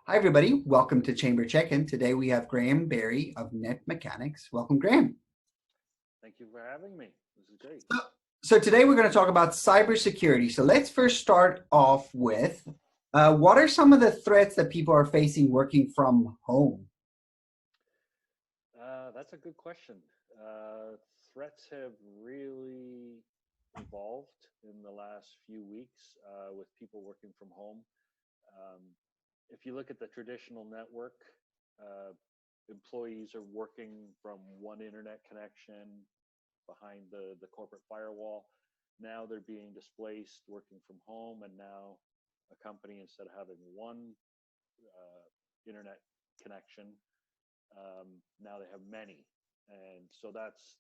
Hi, everybody. Welcome to Chamber Check-In. Today we have Graeme Barrie of Netmechanics. Welcome, Graeme. Thank you for having me. This is great. So today we're going to talk about cybersecurity. So let's first start off with what are some of the threats that people are facing working from home? That's a good question. Threats have really evolved in the last few weeks with people working from home. Um, if you look at the traditional network, uh, employees are working from one internet connection behind the corporate firewall. Now they're being displaced working from home, and now a company, instead of having one internet connection, now they have many, and so that's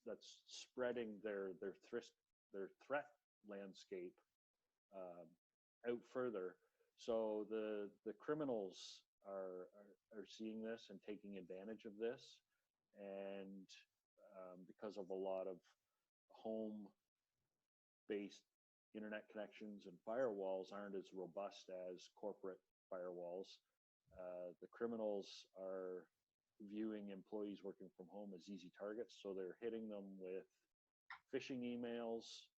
spreading their threat landscape um, out further. So the criminals are seeing this and taking advantage of this, and because of a lot of home-based internet connections and firewalls aren't as robust as corporate firewalls, the criminals are viewing employees working from home as easy targets. So they're hitting them with phishing emails,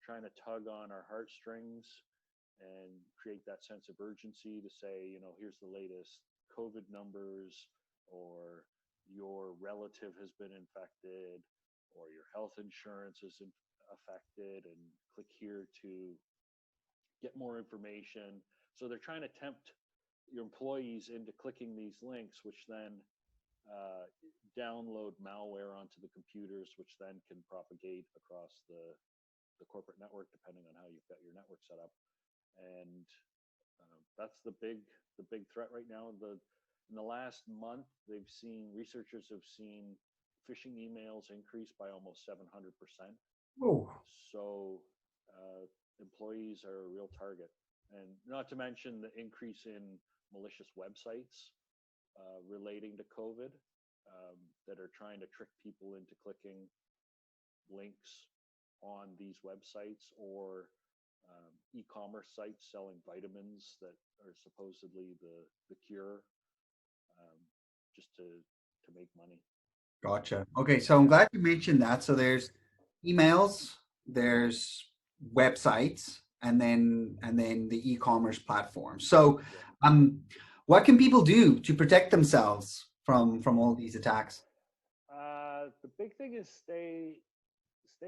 trying to tug on our heartstrings and create that sense of urgency to say, here's the latest COVID numbers, or your relative has been infected, or your health insurance is affected, and click here to get more information. So they're trying to tempt your employees into clicking these links, which then download malware onto the computers, which then can propagate across the corporate network, depending on how you've got your network set up. And that's the big threat right now. In the last month, researchers have seen phishing emails increase by almost 700%. Oh, So employees are a real target, and not to mention the increase in malicious websites relating to COVID that are trying to trick people into clicking links on these websites, or e-commerce sites selling vitamins that are supposedly the cure, just to make money. gotcha. Okay, so I'm Yeah. glad you mentioned that. So there's emails, there's websites, and then the e-commerce platform. So Yeah. um, what can people do to protect themselves from all these attacks? The big thing is stay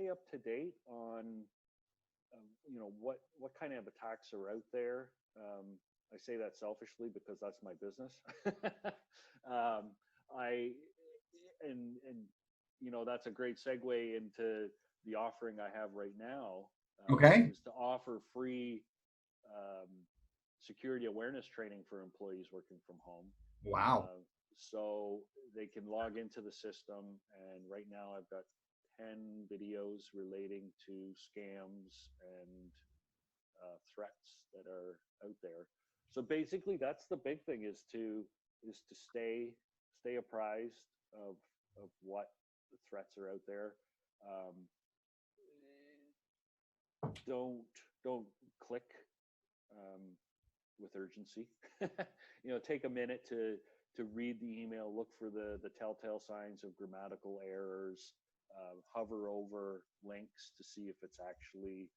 up to date on what kind of attacks are out there. I say that selfishly because that's my business. I and that's a great segue into the offering I have right now, Okay. is to offer free um, security awareness training for employees working from home. Wow. So they can log into the system, and right now I've got 10 videos relating to scams and threats that are out there. So basically, that's the big thing, is to stay apprised of what the threats are out there. Um, don't don't click um, with urgency. Take a minute to read the email, look for the telltale signs of grammatical errors, hover over links to see if it's actually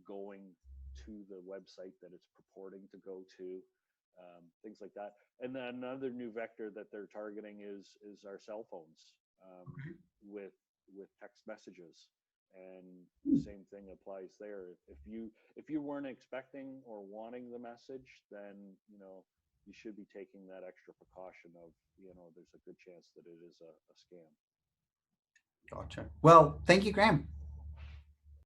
going to the website that it's purporting to go to, things like that. And then another new vector that they're targeting is our cell phones, with text messages. And the same thing applies there. If you weren't expecting or wanting the message, then you should be taking that extra precaution of, there's a good chance that it is a scam. Gotcha. Well, thank you, Graham.